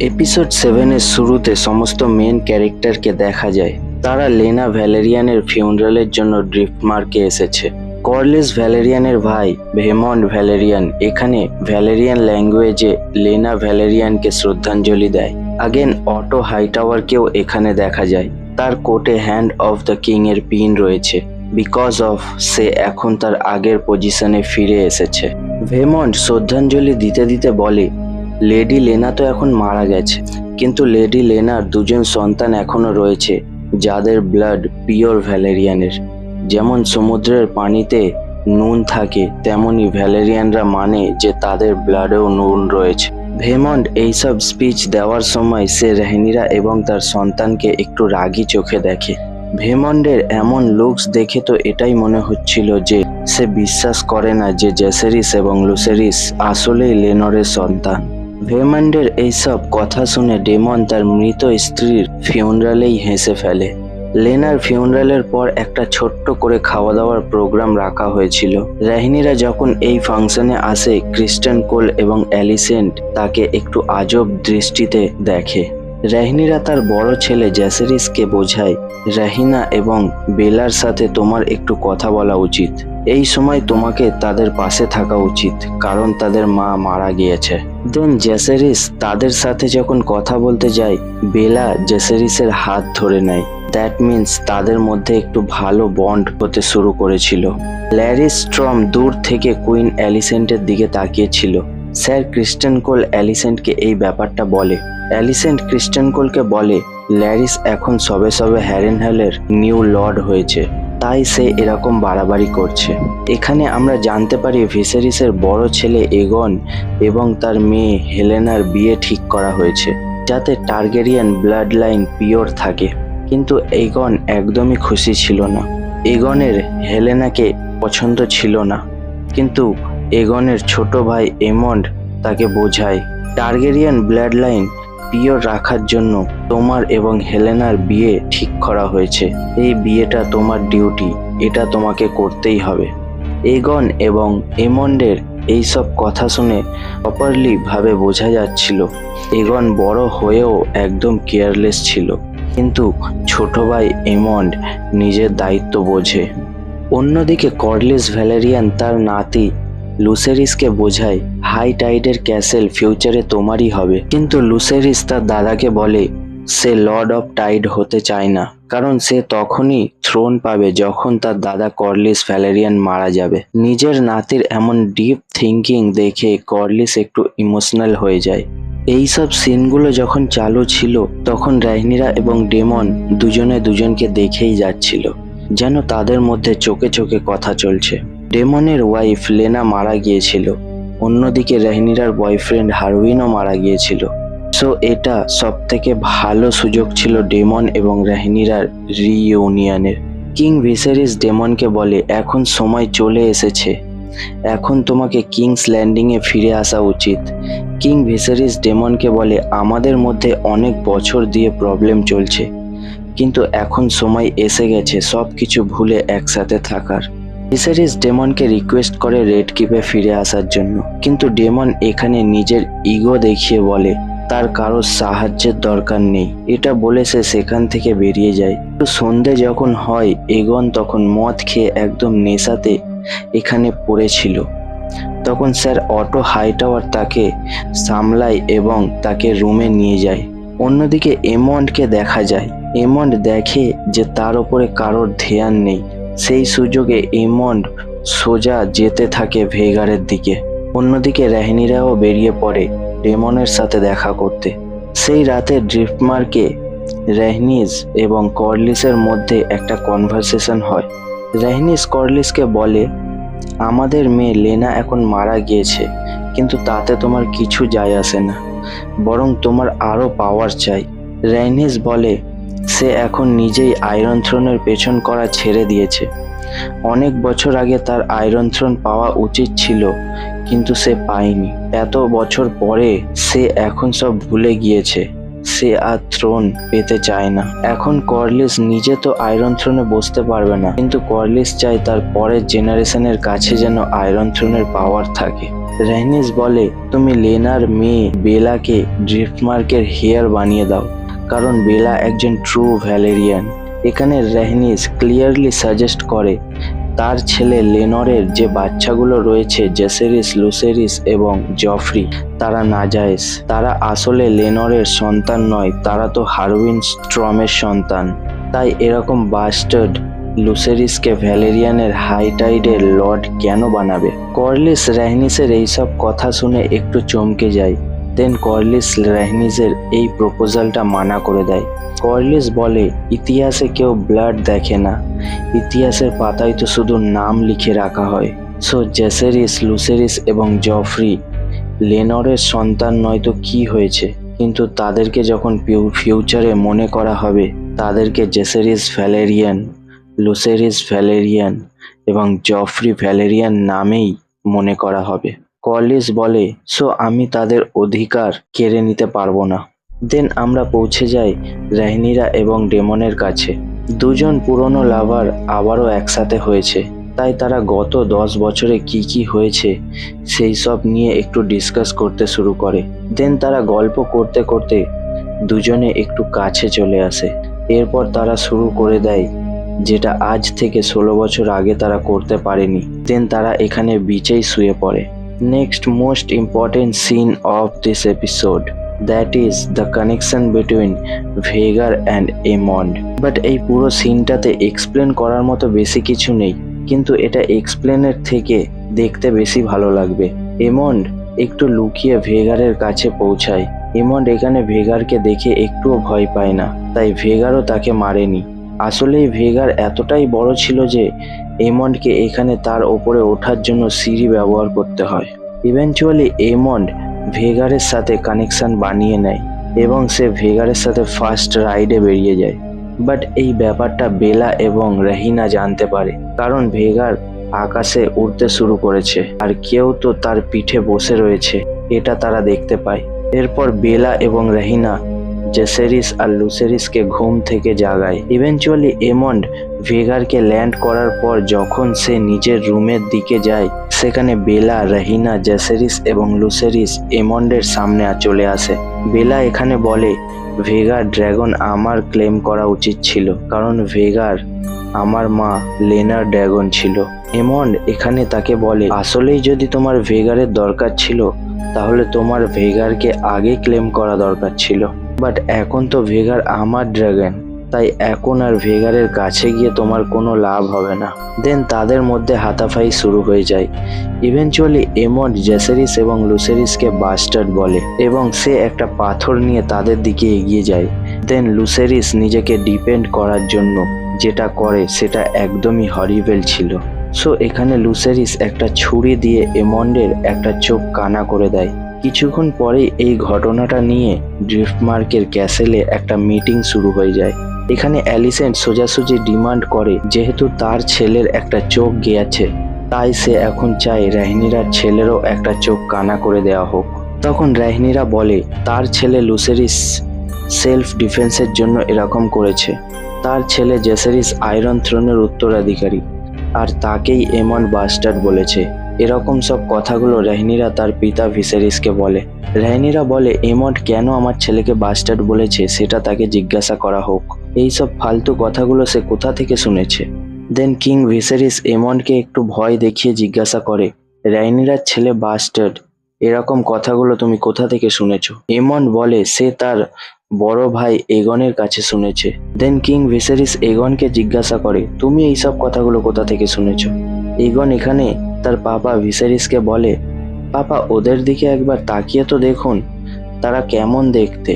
Episode 7 এর শুরুতে সমস্ত মেন ক্যারেক্টারকে দেখা যায়। তারা লেনা ভ্যালেরিয়ানের ফিউনারালের জন্য ড্রিফটমার্কে এসেছে। কর্লিস ভ্যালেরিয়ানের ভাই ভেমন্ড ভ্যালেরিয়ান এখানে ভ্যালেরিয়ান ল্যাঙ্গুয়েজে লেনা ভ্যালেরিয়ানকে শ্রদ্ধাঞ্জলি দেয়। আগেন অটো হাইটাওয়ারকেও এখানে দেখা যায়। তার কোটে হ্যান্ড অফ দ্য কিং এর পিন রয়েছে, বিকজ অফ সে এখন তার আগের পজিশনে ফিরে এসেছে। ভেমন্ড শ্রদ্ধাঞ্জলি দিতে দিতে বলে, লেডি লেনা তো এখন মারা গেছে, কিন্তু লেডি লেনার দুজন সন্তান এখনো রয়েছে যাদের ব্লাড পিওর ভ্যালেরিয়ানের। যেমন সমুদ্রের পানিতে নুন থাকে, তেমনি ভ্যালেরিয়ানরা মানে যে তাদের ব্লাডেও নুন রয়েছে। ভেমন্ড এইসব স্পিচ দেওয়ার সময় সে রেহনিরা এবং তার সন্তানকে একটু রাগী চোখে দেখে। ভেমন্ডের এমন লুকস দেখে তো এটাই মনে হচ্ছিল যে সে বিশ্বাস করে না যে জেসেরিস এবং লুসেরিস আসলেই লেনরের সন্তান। ভেমন্ডের এইসব কথা শুনে ডেমন তার মৃত স্ত্রীর ফিউনারালেই হেসে ফেলে। লেনার ফিউনারালের পর একটা ছোট্ট করে খাওয়া দাওয়ার প্রোগ্রাম রাখা হয়েছিল। রেহনিরা যখন এই ফাংশনে আসে, ক্রিস্টেন কোল এবং অ্যালিসেন্ট তাকে একটু আজব দৃষ্টিতে দেখে। রেহনিরা তার বড় ছেলে জেসেরিসকে বোঝায়, রাহিনা এবং বেলার সাথে তোমার একটু কথা বলা উচিত। এই সময় তোমাকে তাদের পাশে থাকা উচিত, কারণ তাদের মা মারা গিয়েছে। দেন জেসেরিস তাদের সাথে যখন কথা বলতে যায়, বেলা জেসেরিসের হাত ধরে নেয়। দ্যাট মিন্স তাদের মধ্যে একটু ভালো বন্ড হতে শুরু করেছিল। ল্যারি স্ট্রম দূর থেকে কুইন অ্যালিসেন্টের দিকে তাকিয়েছিল। স্যার ক্রিস্টেন কোল অ্যালিসেন্টকে এই ব্যাপারটা বলে। অ্যালিসেন্ট ক্রিস্টেন কোলকে বলে, ল্যারিস এখন সবে সবে হ্যারেনহলের নিউ লর্ড হয়েছে, তাই সে এরকম বাড়াবাড়ি করছে। এখানে আমরা জানতে পারি ভিসেরিসের বড় ছেলে এগন এবং তার মেয়ে হেলেনার বিয়ে ঠিক করা হয়েছে, যাতে টার্গেরিয়ান ব্লাড লাইন পিওর থাকে। কিন্তু এগন একদমই খুশি ছিল না। এগনের হেলেনাকে পছন্দ ছিল না, কিন্তু এগনের ছোট ভাই এমন্ড তাকে বোঝায়, টার্গেরিয়ান ব্লাড লাইন পিওর রাখার জন্য তোমার এবং হেলেনার বিয়ে ঠিক করা হয়েছে। এই বিয়েটা তোমার ডিউটি, এটা তোমাকে করতেই হবে। এগন এবং এমন্ডের এইসব কথা শুনে প্রপারলি ভাবে বোঝা যাচ্ছিল এগন বড় হয়েও একদম কেয়ারলেস ছিল, কিন্তু ছোট ভাই এমন্ড নিজের দায়িত্ব বোঝে। অন্যদিকে কর্লিস ভ্যালেরিয়ান তার নাতি লুসেরিসকে বোঝায়, হাই টাইডের ক্যাসেল ফিউচারে তোমারই হবে। কিন্তু লুসেরিস তার দাদাকে বলে সে লর্ড অফ টাইড হতে চায় না, কারণ সে তখনই থ্রোন পাবে যখন তার দাদা কর্লিস ভ্যালেরিয়ান মারা যাবে। নিজের নাতির এমন ডিপ থিঙ্কিং দেখে কর্লিস একটু ইমোশনাল হয়ে যায়। এইসব সিনগুলো যখন চালু ছিল, তখন রাইনিরা এবং ডেমন দুজনে দুজনকে দেখেই যাচ্ছিল, যেন তাদের মধ্যে চোখে চোখে কথা চলছে। ডেমনের ওয়াইফ লেনা মারা গিয়েছিল, অন্যদিকে রাইনিরার বয়ফ্রেন্ড হারউইনও মারা গিয়েছিল। সো এটা সব থেকে ভালো সুযোগ ছিল ডেমন এবং রাইনিরার রিইউনিয়নের। কিং ভিসেরিস ডেমনকে বলে, এখন সময় চলে এসেছে, এখন তোমাকে কিংস ল্যান্ডিং এ ফিরে আসা উচিত। কিং ভিসেরিস ডেমনকে বলে, আমাদের মধ্যে অনেক বছর দিয়ে প্রবলেম চলছে, কিন্তু এখন সময় এসে গেছে সবকিছু ভুলে একসাথে থাকার। ভিসেরিস ডেমনকে রিকোয়েস্ট করে রেড কিপে ফিরে আসার জন্য, কিন্তু ডেমন এখানে নিজের ইগো দেখিয়ে বলে তার কারোর সাহায্যের দরকার নেই। এটা বলে সে সেখান থেকে বেরিয়ে যায়। তো সন্ধে যখন হয়, এগন তখন মদ খেয়ে একদম নেশাতে এখানে পড়েছিল। তখন স্যার অটো হাইটাওয়ার তাকে সামলায় এবং তাকে রুমে নিয়ে যায়। অন্যদিকে এমন্ডকে দেখা যায়। এমন্ড দেখে যে তার উপরে কারোর ধ্যান নেই। সেই সুযোগে এমন্ড সোজা যেতে থাকে ভেগারের দিকে। অন্যদিকে রাহিনীরাও বেরিয়ে পড়ে ডেমনের সাথে দেখা করতে। সেই রাতে ড্রিফটমার্কে রাহিনিস এবং কর্লিসের মধ্যে একটা কনভারসেশন হয়। রাহিনিস কর্লিসকে বলে, আমাদের মেয়ে লেনা এখন মারা গিয়েছে, কিন্তু তাতে তোমার কিছু যায় আসে না, বরং তোমার আরো পাওয়ার চাই। রাইনিস বলে সে এখন নিজেই আয়রন থ্রোনের পেছন করা ছেড়ে দিয়েছে। অনেক বছর আগে তার আয়রন থ্রোন পাওয়া উচিত ছিল, কিন্তু সে পায়নি। এত বছর পরে সে এখন সব ভুলে গিয়েছে। সে আর থ্রোন পেতে চায় না। এখন কর্লিস নিজে তো আয়রন থ্রোনে বসতে পারবে না, কিন্তু কর্লিস চায় তার পরের জেনারেশনের কাছে যেন আয়রন থ্রোনের পাওয়ার থাকে। রেহনিস বলে, তুমি লেনার মেয়ে বেলাকে ড্রিফটমার্কের হেয়ার বানিয়ে দাও, কারণ বেলা একজন ট্রু ভ্যালেরিয়ান। এখানে রেহনিস ক্লিয়ারলি সাজেস্ট করে তার ছেলে লেনরের যে বাচ্চাগুলো রয়েছে, জেসেরিস, লুসেরিস এবং জফরি, তারা নাজায়েজ। তারা আসলে লেনরের সন্তান নয়, তারা তো হারউইন স্ট্রমের সন্তান। তাই এরকম বাস্টার্ড লুসেরিসকে ভ্যালেরিয়ানের হাই টাইডের লর্ড কেন বানাবে? কর্লিস রেহনিসের এইসব কথা শুনে একটু চমকে যায়। দেন কর্লিস রেহনিসের এই প্রপোজালটা মানা করে দেয়। কর্লিস বলে, ইতিহাসে কেউ ব্লাড দেখে না, ইতিহাসের পাতায় তো শুধু নাম লিখে রাখা হয়। সো জেসেরিস, লুসেরিস এবং জফরি লেনরের সন্তান নয়তো কি হয়েছে, কিন্তু তাদেরকে যখন ফিউচারে মনে করা হবে, তাদেরকে জেসেরিস ভ্যালেরিয়ান, লুসেরিস ভ্যালেরিয়ান এবং জফরি ভ্যালেরিয়ান নামেই মনে করা হবে। কর্লিস বলে, সো আমি তাদের অধিকার কেড়ে নিতে পারবো না। দেন আমরা পৌঁছে যাই রেহনিরা এবং ডেমনের কাছে। দুজন পুরনো লাভার আবারও একসাথে হয়েছে, তাই তারা গত 10 বছরে কি কি হয়েছে সেই সব নিয়ে একটু ডিসকাস করতে শুরু করে। দেন তারা গল্প করতে করতে দুজনে একটু কাছে চলে আসে। এরপর তারা শুরু করে দেয় যেটা আজ থেকে 16 বছর আগে তারা করতে পারেনি। দেন তারা এখানে বিচেই শুয়ে পড়ে। Next most important scene of this episode, that is the connection between Vegar and Emond. But এই পুরো সিনটাতে এক্সপ্লেন করার মতো বেশি কিছু নেই, কিন্তু এটা এক্সপ্লেনের থেকে দেখতে বেশি ভালো লাগবে। এমন্ড একটু লুকিয়ে ভেগারের কাছে পৌঁছায়। এমন্ড এখানে ভেগারকে দেখে একটুও ভয় পায় না, তাই ভেগারও তাকে মারেনি। আসলেই ভেগার এতটাই বড় ছিল যে এমন্ডকে এখানে তার ওপরে ওঠার জন্য সিঁড়ি ব্যবহার করতে হয়। ইভেনচুয়ালি এমন্ড ভেগারের সাথে কানেকশন বানিয়ে নেয় এবং সে ভেগারের সাথে ফার্স্ট রাইডে বেরিয়ে যায়। বাট এই ব্যাপারটা বেলা এবং রেহিনা জানতে পারে, কারণ ভেগার আকাশে উড়তে শুরু করেছে আর কেউ তো তার পিঠে বসে রয়েছে, এটা তারা দেখতে পায়। এরপর বেলা এবং রেহিনা জেসেরিস আর লুসেরিসকে ঘুম থেকে জাগায়। ইভেনচুয়ালি এমন্ড ভেগারকে ল্যান্ড করার পর যখন সে নিজের রুমের দিকে যায়, সেখানে বেলা, রেহিনা, জেসেরিস এবং লুসেরিস এমন্ডের সামনে চলে আসে। বেলা এখানে বলে, ভেগার ড্রাগন আমার ক্লেম করা উচিত ছিল, কারণ ভেগার আমার মা লেনার ড্রাগন ছিল। এমন্ড এখানে তাকে বলে, আসলেই যদি তোমার ভেগারের দরকার ছিল, তাহলে তোমার ভেগারকে আগে ক্লেম করা দরকার ছিল। বাট এখন তো ভেগার আমার ড্রাগন, তাই এখন আর ভেগারের কাছে গিয়ে তোমার কোনো লাভ হবে না। দেন তাদের মধ্যে হাতাফাই শুরু হয়ে যায়। ইভেনচুয়ালি এমন্ড জেসেরিস এবং লুসেরিসকে বাস্টার্ড বলে এবং সে একটা পাথর নিয়ে তাদের দিকে এগিয়ে যায়। দেন লুসেরিস নিজেকে ডিপেন্ড করার জন্য যেটা করে সেটা একদমই হরিবেল ছিল। সো এখানে লুসেরিস একটা ছুরি দিয়ে এমন্ডের একটা চোখ কানা করে দেয়। কিছুক্ষণ পরেই এই ঘটনাটা নিয়ে ড্রিফটমার্কের ক্যাসেলে একটা মিটিং শুরু হয়ে যায়। এখানে অ্যালিসেন্ট সোজাসুজি ডিমান্ড করে, যেহেতু তার ছেলের একটা চোখ গিয়েছে, তাই সে এখন চায় রেহনিরার ছেলেরও একটা চোখ কানা করে দেওয়া হোক। তখন রেহনিরা বলে, তার ছেলে লুসেরিস সেলফ ডিফেন্সের জন্য এরকম করেছে। তার ছেলে জেসেরিস আয়রন থ্রোনের উত্তরাধিকারী, আর তাকেই এমন্ড বাস্টার্ড বলেছে। এরকম সব কথাগুলো রেহনিরা তার পিতা ভিসেরিসকে বলে। রেহনিরা বলে, এমন্ড কেন আমার ছেলেকে বাস্টার্ড বলেছে সেটা তাকে জিজ্ঞাসা করা হোক। এইসব ফালতু কথাগুলো সে কোথা থেকে শুনেছে। দেন কিং ভিসেরিস এমন্ডকে একটু ভয় দেখিয়ে জিজ্ঞাসা করে, রেহনিরার ছেলে বাস্টার্ড, এরকম কথাগুলো তুমি কোথা থেকে শুনেছো? এমন্ড বলে সে তার বড় ভাই এগনের কাছে শুনেছে। দেন কিং ভিসেরিস এগনকে জিজ্ঞাসা করে, তুমি এইসব কথাগুলো কোথা থেকে শুনেছো? এগন এখানে তার পাপা ভিসেরিসকে বলে, পাপা ওদের দিকে একবার তাকিয়ে তো দেখুন, তারা কেমন দেখতে,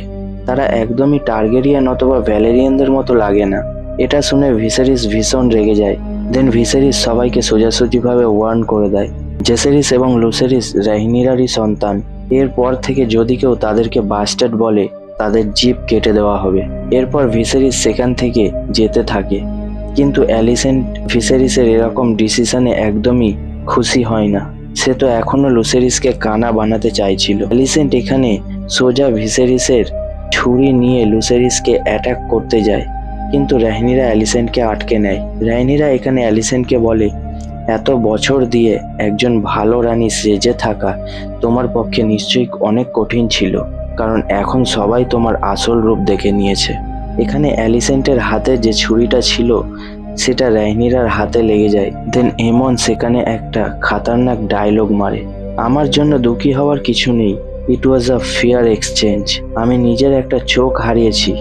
তারা একদমই টার্গেরিয়ান অথবা ভ্যালেরিয়ানদের মতো লাগে না। এটা শুনে ভিসেরিস ভীষণ রেগে যায়। দেন ভিসেরিস সবাইকে সোজাসুজিভাবে ওয়ার্ন করে দেয়, জেসেরিস এবং লুসেরিস রেহনিরারই সন্তান। এরপর থেকে যদি কেউ তাদেরকে বাস্টার্ড বলে, তাদের জিভ কেটে দেওয়া হবে। এরপর ভিসেরিস সেখান থেকে যেতে থাকে, কিন্তু অ্যালিসেন্ট ভিসেরিসের এরকম ডিসিশনে একদমই খুশি হয় না। সে তো এখনো লুসেরিসকে কানা বানাতে চাইছিল। অ্যালিসেন্ট এখানে সোজা ভিসেরিসের ছুরি নিয়ে লুসেরিসকে অ্যাটাক করতে যায়, কিন্তু রাইনিরা অ্যালিসেন্টকে আটকে নেয়। রাইনিরা এখানে অ্যালিসেন্টকে বলে, এত বছর দিয়ে একজন ভালো রানী সেজে থাকা তোমার পক্ষে নিশ্চয়ই অনেক কঠিন ছিল, কারণ এখন সবাই তোমার আসল রূপ দেখে নিয়েছে। এখানে অ্যালিসেন্টের হাতে যে ছুরিটা ছিল সেটা রাইনিরার হাতে লেগে যায়। দেন এমন সেখানে একটা খাতারনাক ডায়লগ মারে, আমার জন্য দুঃখী হওয়ার কিছু নেই, ইট ওয়াজ আ ফেয়ার এক্সচেঞ্জ। আমি নিজের একটা চোখ হারিয়েছি,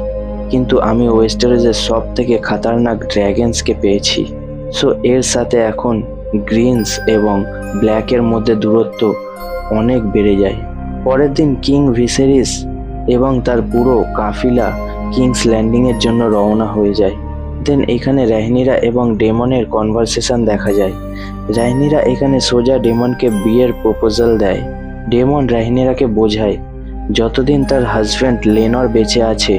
কিন্তু আমি ওয়েস্টারেজের সব থেকে খাতারনাক ড্র্যাগনসকে পেয়েছি। সো এর সাথে এখন গ্রিনস এবং ব্ল্যাকের মধ্যে দূরত্ব অনেক বেড়ে যায়। পরের দিন কিং ভিসেরিস এবং তার পুরো কাফিলা কিংস ল্যান্ডিংয়ের জন্য রওনা হয়ে যায়। দেন এখানে রাইনিরা এবং ডেমনের কনভারসেশন দেখা যায়। রাইনিরা এখানে সোজা ডেমনকে বিয়ের প্রপোজাল দেয়। ডেমন রাইনিরাকে বোঝায় যতদিন তার হাজব্যান্ড লেনর বেঁচে আছে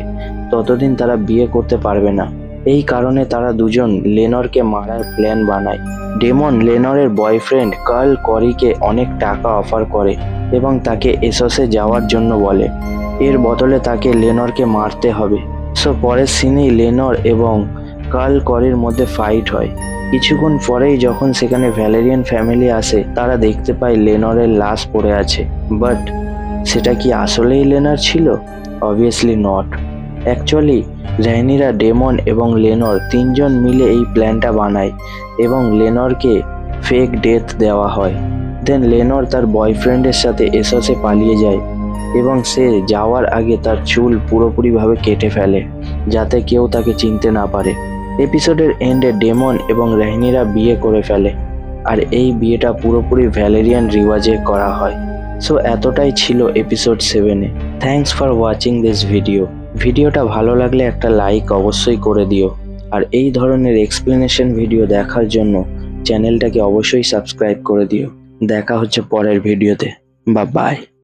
ততদিন তারা বিয়ে করতে পারবে না। এই কারণে তারা দুজন লেনরকে মারার প্ল্যান বানায়। ডেমন লেনরের বয়ফ্রেন্ড কার্ল করিকে অনেক টাকা অফার করে এবং তাকে এসসে যাওয়ার জন্য বলে, এর বদলে তাকে লেনরকে মারতে হবে। সো পরের সিনেই লেনর এবং কার্ল করির মধ্যে ফাইট হয়। কিছুক্ষণ পরেই যখন সেখানে ভ্যালেরিয়ান ফ্যামিলি আসে তারা দেখতে পায় লেনরের লাশ পড়ে আছে। বাট সেটা কি আসলেই লেনর ছিল? Obviously not. অ্যাকচুয়ালি রাইনিরা, ডেমন এবং লেনর তিনজন মিলে এই প্ল্যানটা বানায় এবং লেনরকে ফেক ডেথ দেওয়া হয়। দেন লেনর তার বয়ফ্রেন্ডের সাথে এসসে পালিয়ে যায় এবং সে যাওয়ার আগে তার চুল পুরোপুরিভাবে কেটে ফেলে যাতে কেউ তাকে চিনতে না পারে। এপিসোডের এন্ডে ডেমন এবং রাইনিরা বিয়ে করে ফেলে, আর এই বিয়েটা পুরোপুরি ভ্যালেরিয়ান রিওয়াজে করা হয়। সো এতটাই ছিল এপিসোড 7-এ। Thanks for watching this video. ভিডিওটা ভালো লাগলে একটা লাইক অবশ্যই করে দিও, আর এই ধরনের এক্সপ্লেনেশন ভিডিও দেখার জন্য চ্যানেলটাকে অবশ্যই সাবস্ক্রাইব করে দিও। দেখা হচ্ছে পরের ভিডিওতে। বাই।